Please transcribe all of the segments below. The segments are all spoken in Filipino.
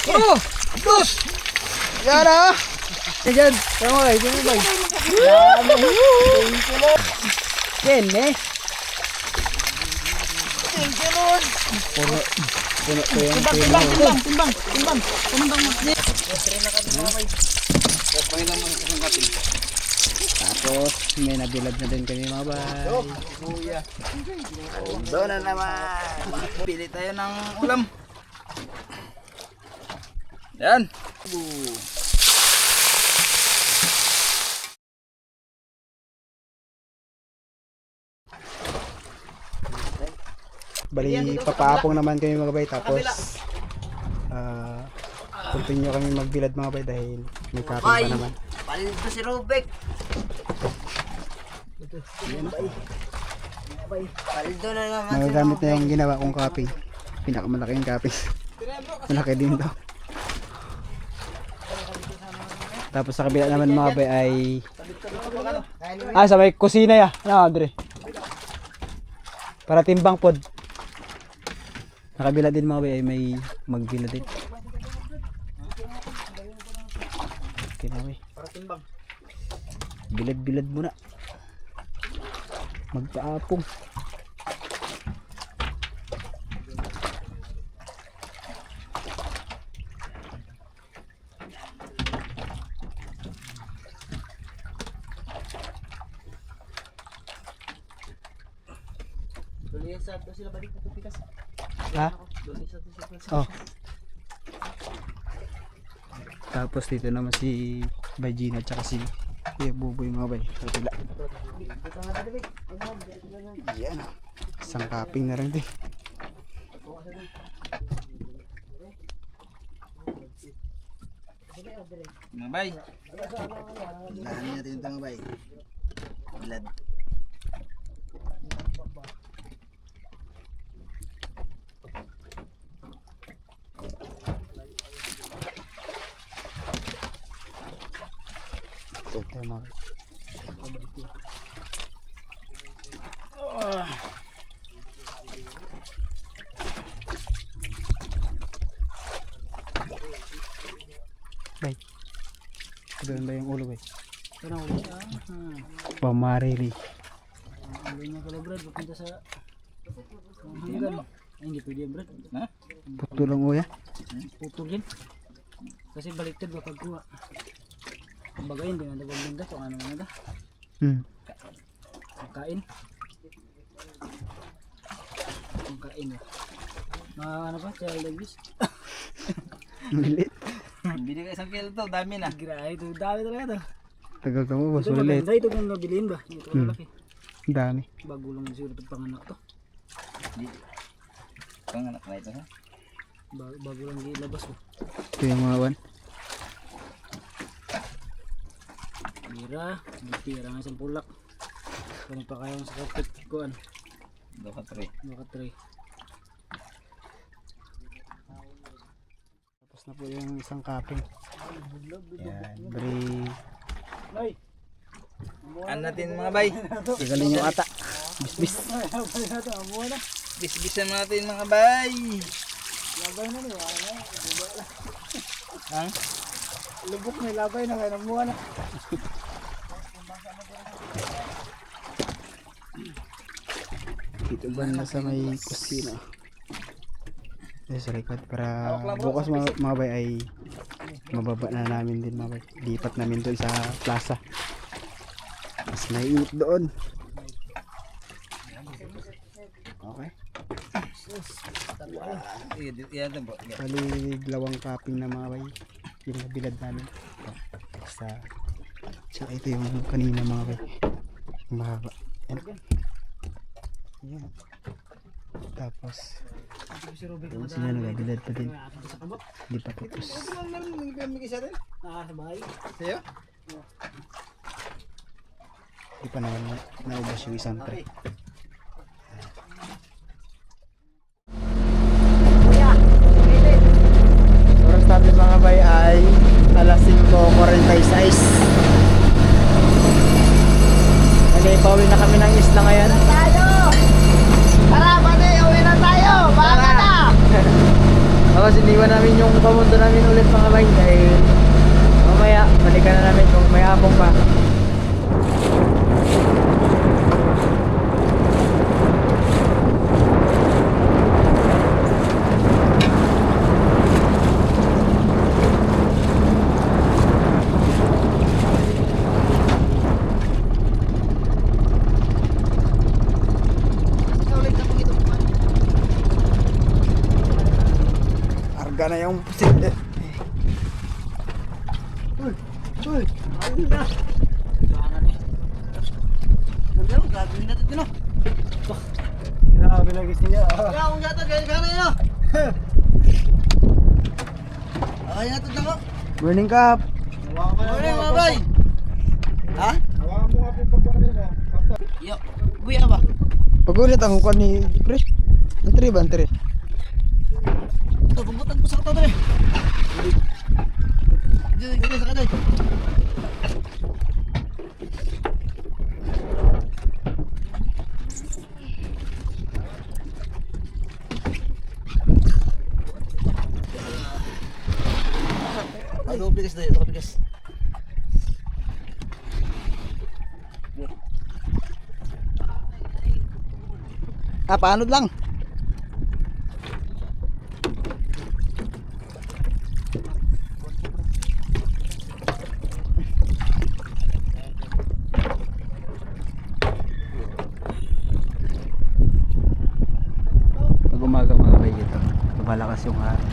Oh! Dos! Yan ah! Yan! Tama kayo, tama kayo. Yan eh. Puno ko yung timbang. Tapos may nabilad na din kami mga bay. Doon na naman. Pili tayo ng ulam. Yan. Bali papaapong naman kami mga bay, tapos continue kami magbilad mga bay dahil may kapit pa naman. Paldo si Rubik. Paldo na naman. Magagamit na yung ginawa kong kaping. Pinakamalaking kaping. Malaki din daw. Tapos sa kabila naman mga bay ay sa may kusina ya. Ano Andre? Para timbang pod. Nakabila din mga bay ay may magbila din. Okay na bay. Para timbang. Bilad-bilad muna. Magpaapong. Sila balik na tupikas. Ha? Oh. Tapos dito naman si Bajina at si Kuya Buboy mga bay. Kapila. Yan. Isang kaping na rin din. Mga bay. Lahanin natin yung mga bay. Bilad. Ito mga bay. Bay. Doon ba yung ulo bay? Ano ulit Pamarili. Ulo niya pala Brad. Papunta sa hanggan. Ay hindi pwede yung Brad. Ha? Putulong uya. Putol yan. Kasi baliktad ba pagkuha. Kumbaga yun, din ang nagawin kung ano nga da. Kain. Kain ba? Mga ano pa? Child abuse? Milit. Bili ka isang kilo to, dami na. Grabe ito, dami talaga to. Tagal ka mo ba? Ito Sulit. maganda, ito kung nabilin ba? Ito malaki. Dami. Bago lang siguro ito panganak to. Panganak na ito ha? Bago lang ilabas mo. Ito yung mga wan. Tira nga isang pulak. Kung pa kayong sa kapit kuan. 2 ka 3. Tapos na po yung isang kaping. Yan. Bri. Ano natin mga bay? Galing yung ata. Bis. Bis-bisan natin mga bay. Labay na niya. Ang? Lubok na labay na kaya namuha na. Dito ba na sa may kusina? Sa likod para bukas mga bay ay mababa na namin din mga bay. Lipat namin doon sa plaza. Mas mainit doon. Okay. Bali lawang kaping na mga bay. Yung nabilad namin. Basta tsaka ito yung kanina mga bay. Mahaba. Yan. Yan. Tapos yung sila nagabilad pa din. Hindi pa tapos. Hindi pa naman naubos yung isang tray. Oras natin mga bay ay alas 5:46. Pauwi na kami ng isla ngayon. Tara, pati, uwi na tayo! Baka na! Ako iniwan namin yung pamundo namin ulit mga bay dahil mamaya balikan na namin kung may hapong pa. Arga na yung pusit eh. Uy, uy, ayun na. Nandiyan, gagawin natin yun oh. Grabe lang gusto niya. Kaya kung yata, gaya na yun oh. Ay natin lang oh. Morning Kap. Morning mga bay. Ha? Hawakan mo nga po pagkakalin mo. Yo, buya ba? Pag-ulit ang hukwan ni Pre. Antri ba, antri? Ito, pagbutan ko sa kata dali. Dito sa kata. Aduh, bigas deh, ito bigas. Paano lang? Pag umaga mga bay ito, lumalakas yung hangin.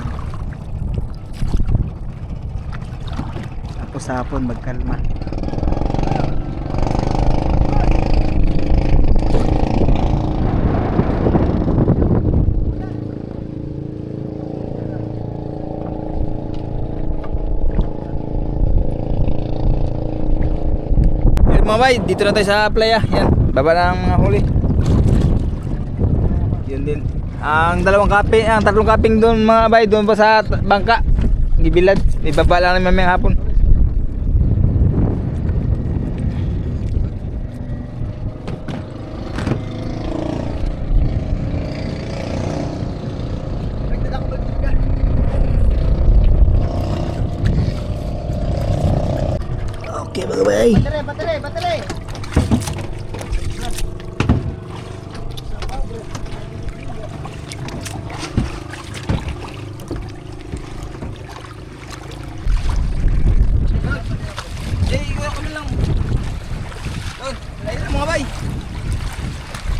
Tapos sa hapon magkalma. Mga bay, dito na tayo sa playa. Yan, baba na ang mga huli. Yun din. Ang tatlong kaping doon mga bay, doon pa sa bangka. Gibilad, ibaba lang namin mamayang hapon. Okay mga bay. Battery. Mga bay.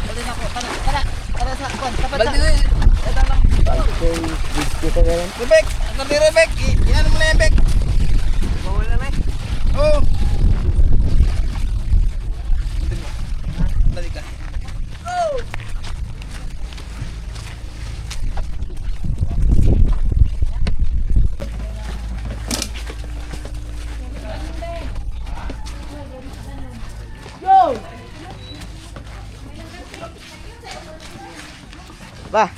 Dali na ako. Tara sa kon. Tapat sa. Ito lang. Okay, dito ka rin. Rebek, kasi Rebek. Yan mo na yan, Bek. Bawal na eh. Oh. Dali ka. Oh. Ba.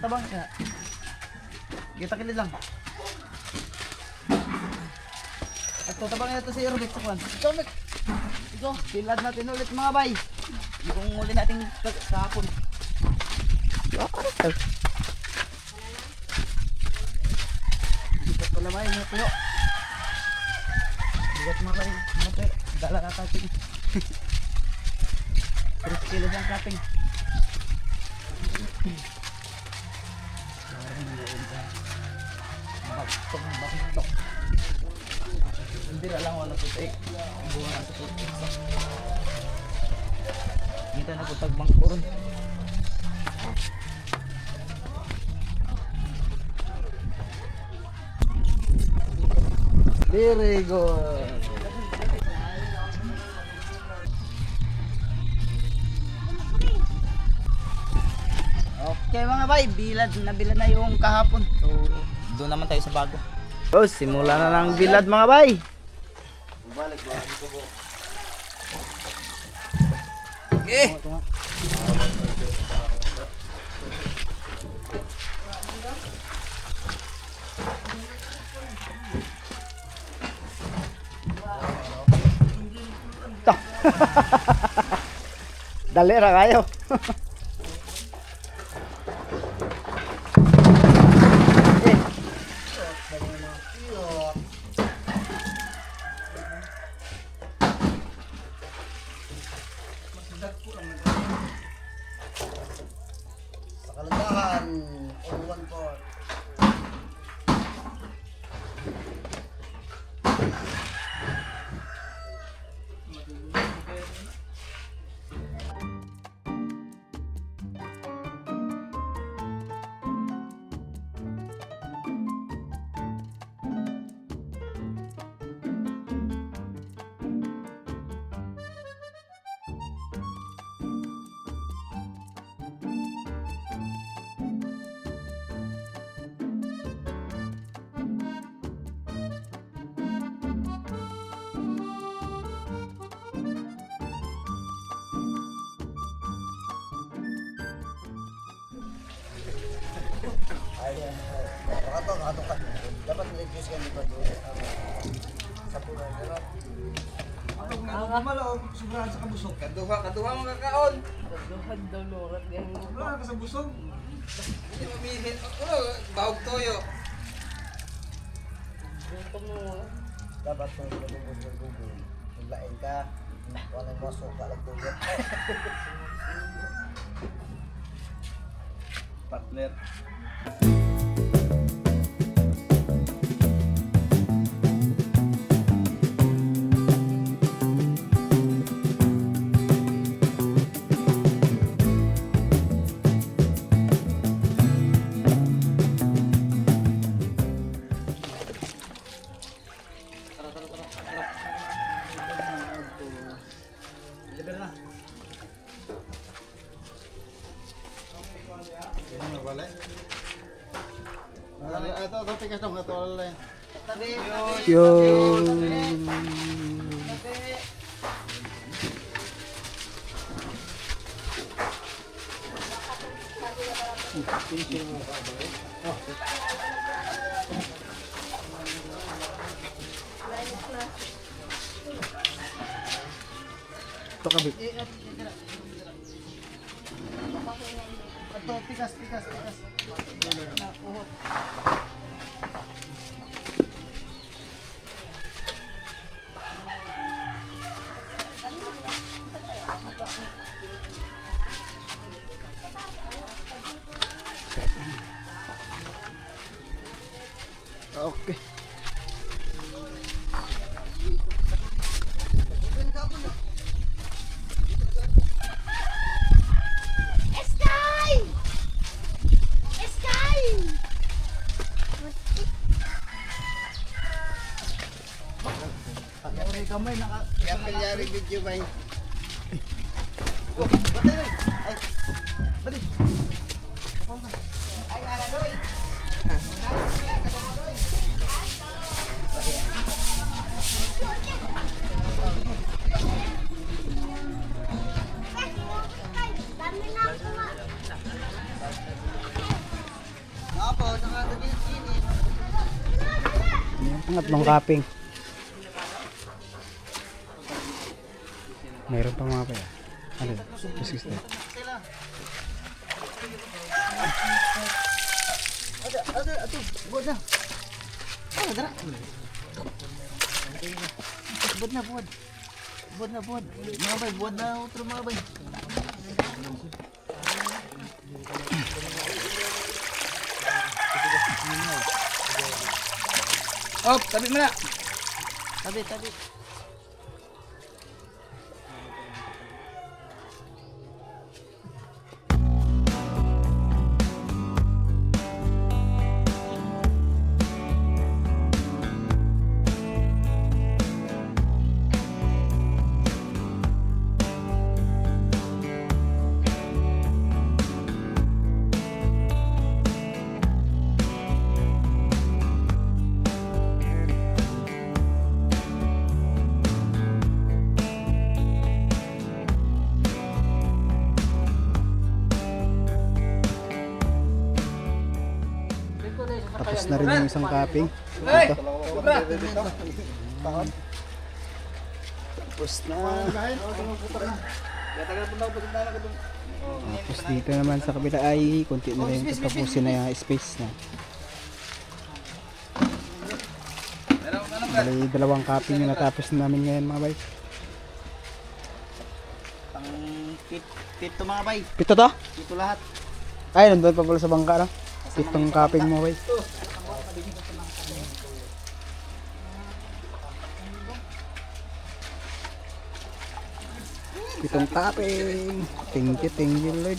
Tabang ka. Kita kilid lang. At tabangin natin si Robek sa kwan. Ito, pilad natin ulit mga bay. Yung uli natin kahapon. Dito pala may mga tuyo. Bigat mga bay. Dala na tating. 3 kilos ang kaping. Baktok. Hindi lang wala putik. Buwan na sa putik. Kita na po tagbangkuron. Very good. kayo mga bay, bilad na yung kahapon. So, doon naman tayo sa bago. So, simula na ng bilad mga bay. Okay. Dali ra kayo. Kalandahan, all one for. Dapat reduce ka nito doon. Sa puno. Ang sobrahan sa kabusog. Kaduha mga kakaon. Kaduha daw lurat. Sobrahan ka sa busog. Hindi mamihin. Bahog toyo. Dapat kung gugulo. Naglain ka. Walang moso ka lang tuyo. Partner. Yung ito kabit. Ito, tikas. Okay. Kamay naka. Kaya pilyari video ba yun? Pangatlong kaping. Mayroon pa mga kaya. Ano yun? Biskis na. Ito, buwan na. Dara. Buwan. Mga bay, buwan na utro mga bay. Oh, tabi mo na. Tabi. Tapos na rin yung isang kaping. Hey! Ito. Sobra! Tapos na. Tagal po na ako pagkita na doon. Tapos dito naman sa kabila ay konti na rin tapusin na yung space na. Bali, dalawang kaping yung natapos namin ngayon mga bay. Pang pito mga bay. Pito to? Pito lahat. Ay, nandun pa pala sa bangka no? Pitong kaping mo bay. Pitong kaping. Thank you Lord.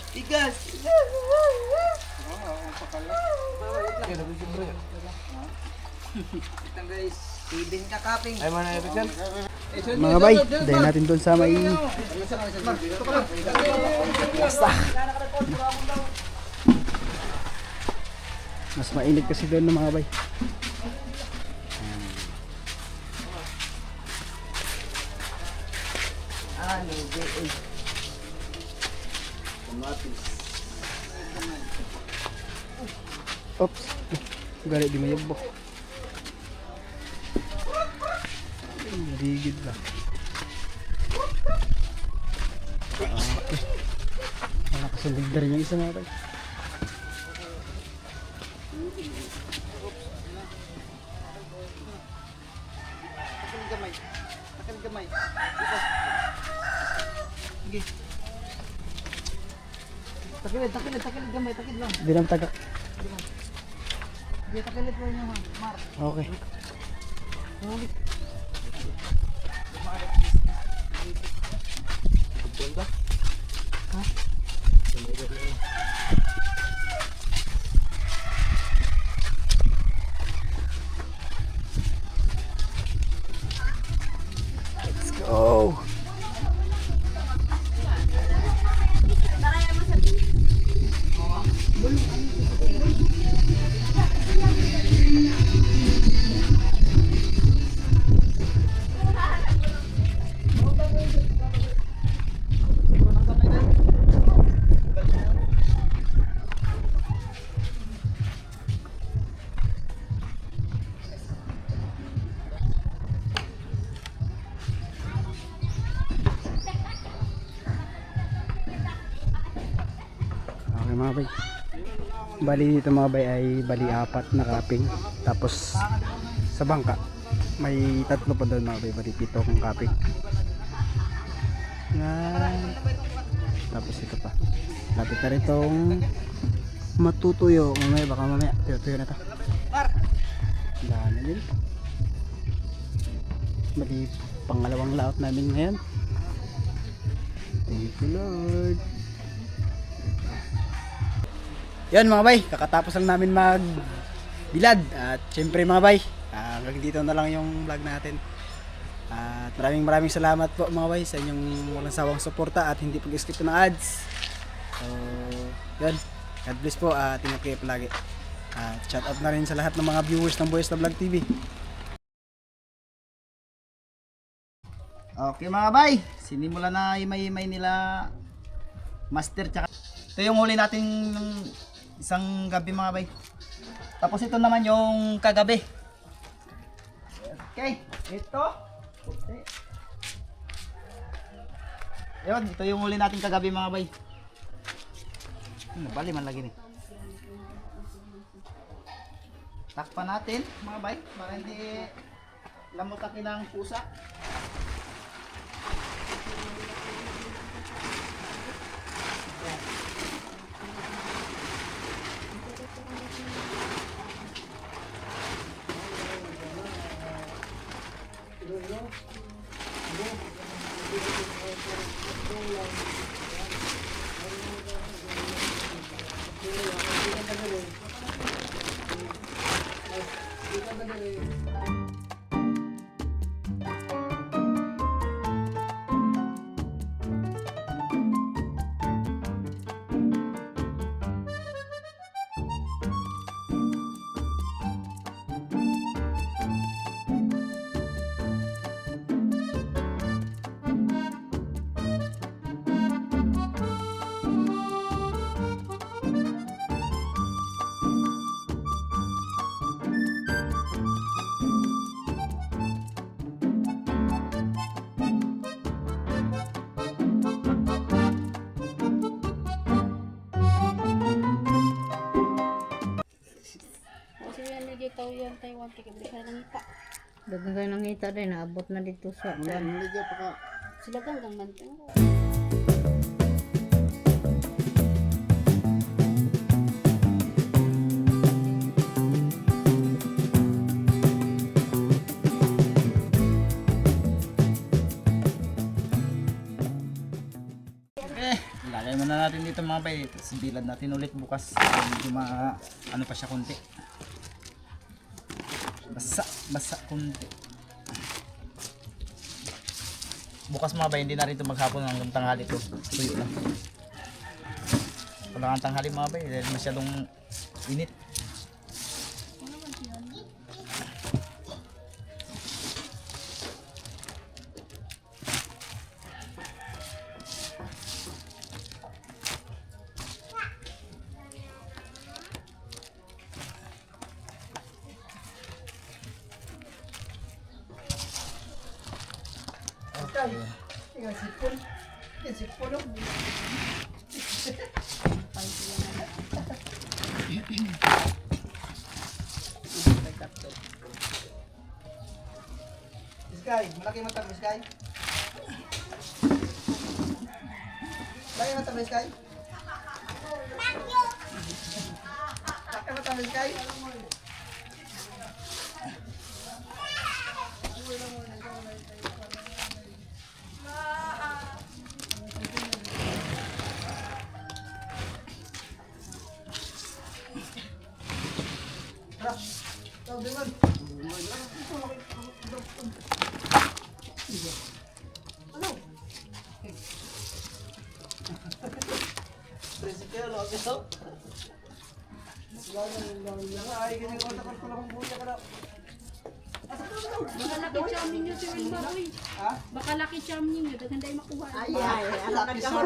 Tigas! Ito guys, ibin ka kaping. Ay mana ibig Mga bay, dahil natin doon sa may basta. Mas mainit kasi doon ng mga bay. Oops. Gari di mayabo. Rigid ba? Okay. Nakasulig na rin yung isa natin. Takal gamay. Sige. Takil gamay, takil lang. Hindi naman taga. Sige, takilit mo yung mar. Okay. Let's go. Okay mga bay. Bali dito mga bay ay bali 4 na kaping. Tapos sa bangka may 3 pa doon mga bay. Bali 7 kong kaping. Yan. Tapos ito pa. Lapit na rin itong matutuyo. Mamaya tuyo na ito. Dami din. Bali pangalawang laot namin ngayon. Thank you Lord. Yan mga bay, kakatapos lang namin magbilad. At syempre mga bay, hanggang dito na lang yung vlog natin. At maraming salamat po mga bay sa inyong walang sawang suporta at hindi pag-skip ng ads. So, yan. God bless po at ingat kayo palagi. At shout out na rin sa lahat ng mga viewers ng Boys na Vlog TV. Okay mga bay, sinimula na imay-imay nila Master tsaka. Ito yung huli natin isang gabi mga bay. Tapos ito naman yung kagabi. Okay, ito. Okay. Yun, ito yung huli natin kagabi mga bay. Bali man lagi ni. Takpan natin mga bay para hindi lamutakin ng pusa. Taiwan kay kabili sa nangita. Dagang kayo nangita din, naabot na dito sa kuwan. Sila ganggang man. Okay, lagay muna natin dito mga bay. Tapos bilad natin ulit bukas. Medyo ano pa siya konti. Basa konti. Bukas mga bay, hindi na rin ito maghapon hanggang tanghali ito. Tuyo lang. Wala kang tanghali mga bay, dahil masyadong init. Sky, malaki mata mo, Sky. Malaki mata mo, Sky. Malaki mata mo, Sky. Baka laki charm ninyo si Wilma, uy. Baka laki charm ninyo, daghan dahil makuha. Ay, anak ka mo.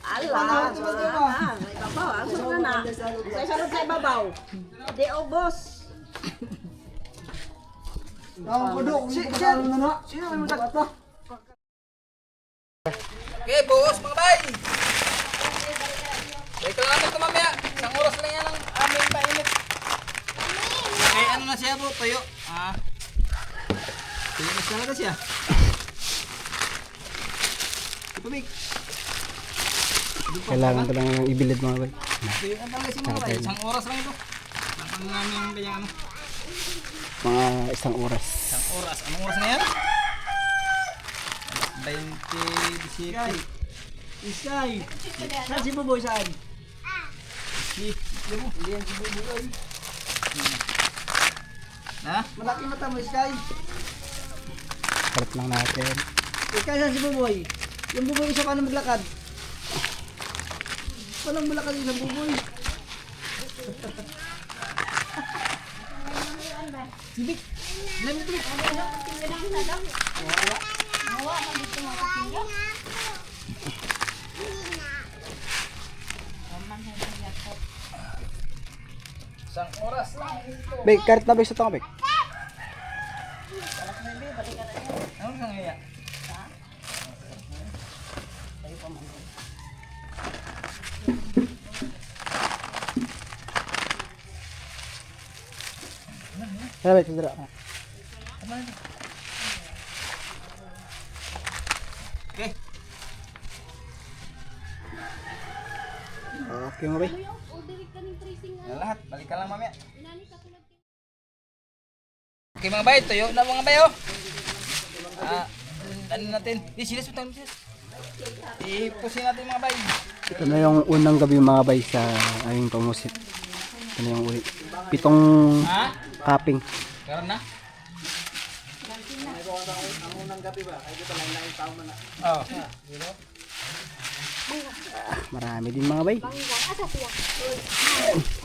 Ala, may babaw. Ang sunod na. Sa sunod kay babaw. Di ubos. Okay, buhos mga bay. Teka lang namin ito mamaya. Isang oras lang yan ang aming painit. Okay, ano na siya bro? Tuyo. Tuyo na talaga siya. Ipamig. Kailangan ko lang ibilid mga bay. Tuyo na talaga si mga bay. Isang oras lang ito. Tapos namin yung kanyang ano. Mga isang oras. Isang oras. Anong oras na yan? 20, 17. Iskay! Saan si Buboy saan? Ha? Malaki mata mo, Iskay. Kalat lang natin. Iskay, saan si Buboy? Yung Buboy isa paano maglakad? Walang malakad yung isang Buboy. Sibik! Lamit mo! Isang oras lang ito. Bay, karat na bay sa tong bay. Ano kang iya? Kaya bay, kagara. Okay. Okay mga bay. Yan lahat. Balik ka lang mamaya. Okay mga bay, tuyo na mga bay oh. Ano natin? Silas mo tayo. Ipusin natin mga bay. Ito na yung unang gabi mga bay sa aming pamusit. Ito na yung uli. 7 Ha? cupping. Karon na? Oh. Marami din mga bay.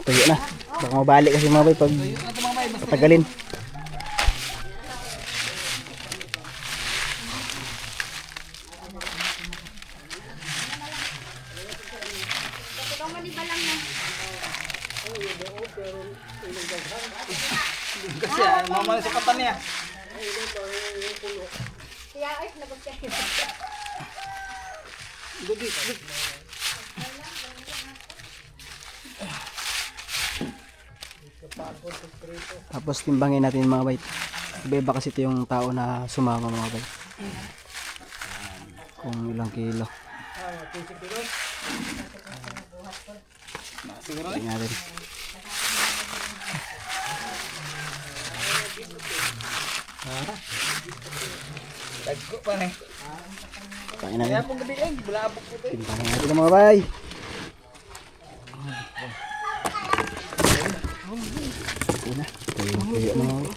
Tuyo na. Baka mabalik kasi mga bay pag Tuyo na ito mga bay. Basta patagalin. kasi mama sa katan niya. Tapos timbangin natin mga bay. Iba-iba kasi ito yung tao na sumama mga bay. Kung ilang kilo. Tingnan natin. Dagko pa na. Tingnan natin. Kaya pong gabi ay bulabog ko to. Timbangin natin ang mga bay. Ito na. Tuyo na mga bay.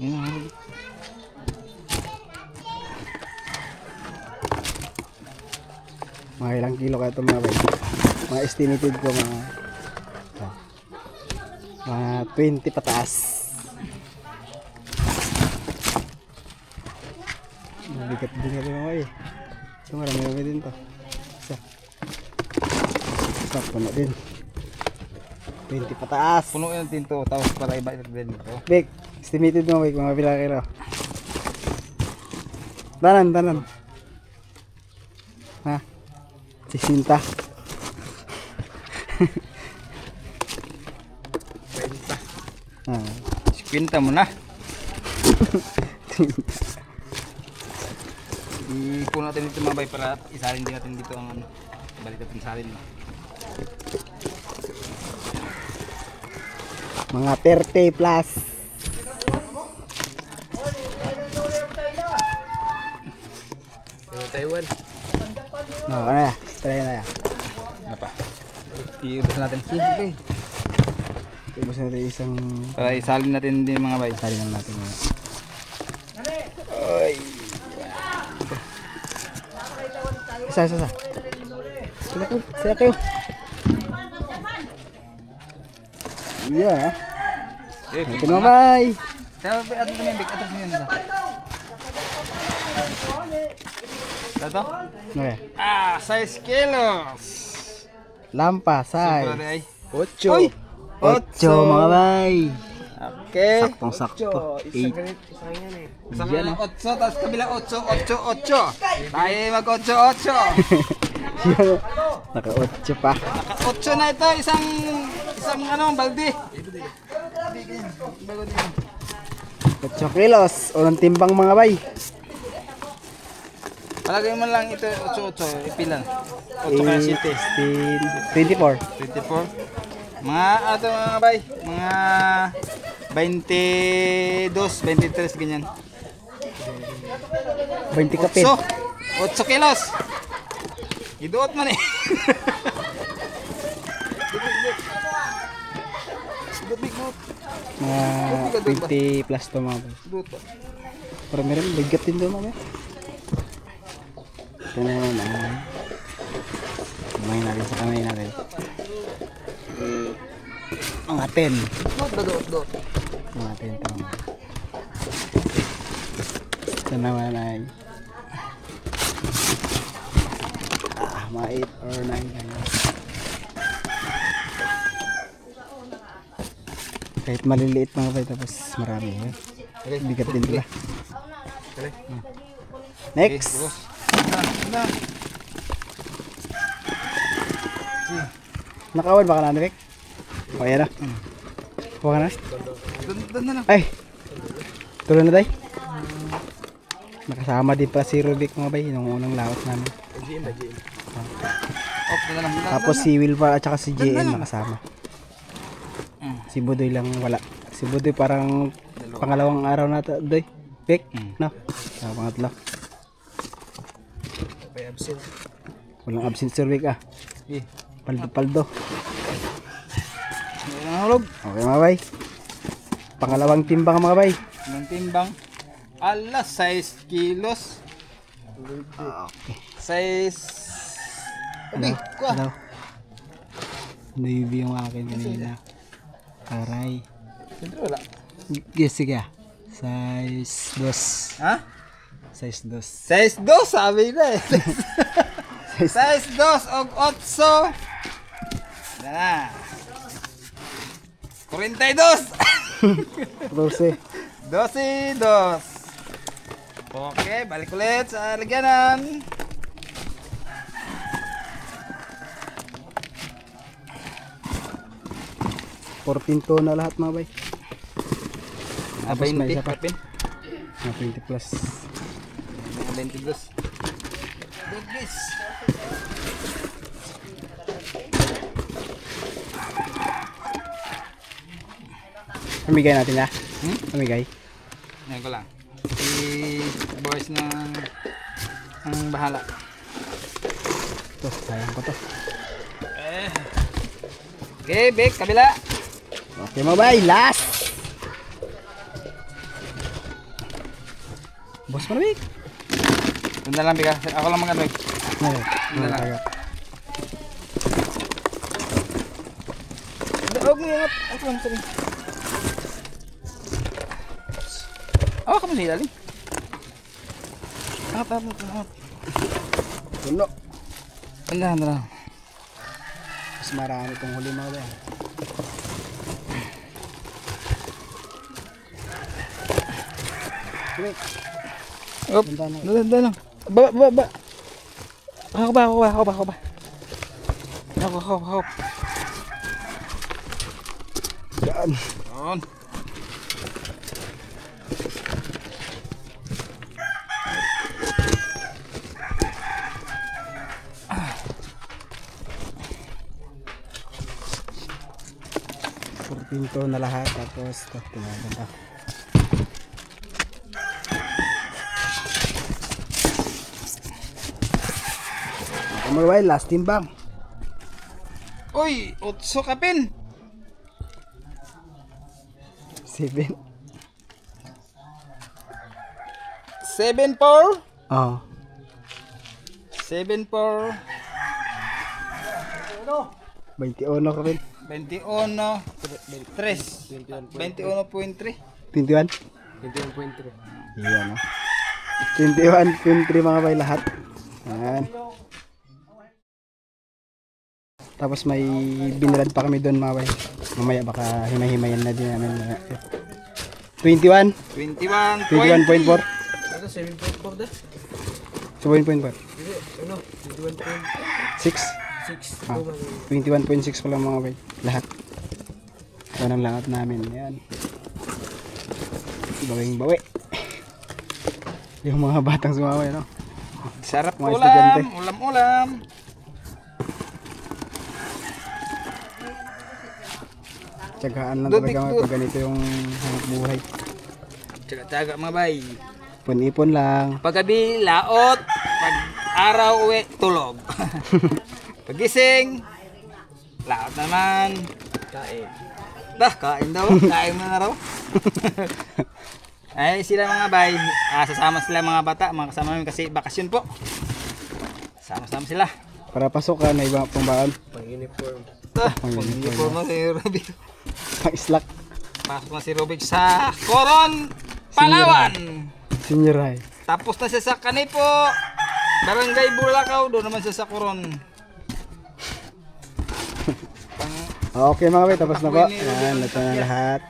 Yan mga bay. Mga ilang kilo kaya ito mga bay. Mga estimated ko mga 20 pataas. Mabigat din ito mga bay. So marami din to. Isa puno din. 20 pataas. Puno yung tinto tapos para iba din dito. Bek, estimated mo bay kung mga pila kilo. Tanan. Ha? 60. Ah, Kwenta mo na. Ipuno natin dito mga bay para isalin din natin dito ang ano. Balik natin salin. mga 30 plus. Taiwan. No, ano ya? Try na ya. Ano pa? Iubos natin. Sige. Ibus natin isang Para isalin natin din mga bay. tali lang natin ngayon. Oy. Isa. Sila kayo. Yeah. Ito na bay. Tama ba ato namin big ato niyan sa. Tato? Okay. 6 kilos. Lampa, Siguro size. ay. 8. Uy! 8 mga bay. Okay. Saktong sakto. 8. Sa kabilang 8, tapos kabilang 8. Tayo mag-8. Naka 8 pa. Naka 8 na ito, isang ano, balde. 8 kilos. Unang timbang mga bay. Palagay mo lang ito 8, ipilan. 8 kaya 7. 24. 24. Mga ato mga bay, mga 22, 23 ganyan. 20 kapit. 8 kilos. Iduot man eh. Mga 20 plus to mga bay. Iduot pa. Pero meron bigat din doon mga bay. Ito na naman. Kumain natin sa kamay natin. Mga 10. Iduot. Mga 10 to. Ito naman ay mga 8 or 9 ganyan. Kahit maliliit mga bay tapos marami eh. Bigat din pala. Next. Nakawan baka na Rick? O yan na. Huwag ka na. Doon na lang. Ay! Tuloy na tayo. Nakasama din pala si Rubik mga bay nung unang laot namin. Off na lang. Tapos si Wilpa at saka si JN nakasama. Si Budoy lang wala. Si Budoy parang pangalawang araw na ito. Doy. Pik? No? Pangatlo. Walang absent si Rubik ah. Paldo. Nahulog. Okay mga bay. Pangalawang timbang mga bay. Ng timbang. Ala, 6 kilos. Okay. 6. Abi, kuha. Hello. Navy yung akin kanina. Aray. Siyempre wala. Yes, sige. Size 2. Ha? Size 2. 6-2, sabi na eh. 6-2 og 8. Yan na. 42. 12. 12. Okay, balik ulit sa lagyanan. 14 to na lahat mga bay. Tapos may isa pa. kapin. Mga 20 plus. 20 plus. Doggies. Pamigay natin ya. Pamigay. Ngayon ko lang. Si boys ng ang bahala. Ito, sayang ko to. Okay, Bek, kabila. Okay mga bay, last! Boss mo na Bik. Tunda lang, Bek. Ako lang mag-ano, Bek. Ngayon, mga taga. Huwag mo yung ako lang sabi. Awa ka mo sa ilalim. Up. Puno. Tanda lang. Mas marami itong huli mga bay. Bik, Up. punta na. Tanda lang. Ba. Ako ba. Ako. Yan. On. Pinto na lahat tapos ito tinaganda. Mga last timbang. Uy, utso kapin. 7. 7-4. Oh. 7-4. 21 ka rin. 21. 3. 21.3. 21? 21.3. Iyan o. 21.3 mga bay lahat. Ayan. Tapos may binilad pa kami doon mga bay. Mamaya baka himay-himayan na din namin. 21? 21.4? 7.4 da? 7.4? Ano? 6? 21.6 pala mga bay. Lahat. Ito ng lahat namin. Ayan. Bawing bawi. Yung mga batang sumaway, no? Sarap Mga estudyante. ulam. Tsagaan lang Doon, talaga Victor. pag ganito yung hanap buhay. Tsaga-tsaga mga bay. Ipon-ipon lang. Paggabi, laot. Pag araw, uwi, tulog. Pagising, laot naman. Kain. Kain daw. Kain mo na raw. Ay, sila mga bay. Sasama sila mga bata. Mga kasama namin kasi bakasyon po. Sama-sama sila. Para pasok ka na iba pang baon. Pang-uniform Pang-uniform. na si Rubik. Pang-slack. Pasok na si Rubik sa Coron, Palawan. Senior high. Tapos na siya sa Kanipo, Barangay Bulacau. Doon naman siya sa Coron. Okay mga bay, tapos na po. Ayan, ito na lahat.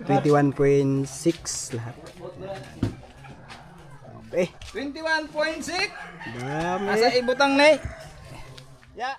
21.6 lahat. Okay. 21.6. Dami. Nasa ibutang na eh. Yeah.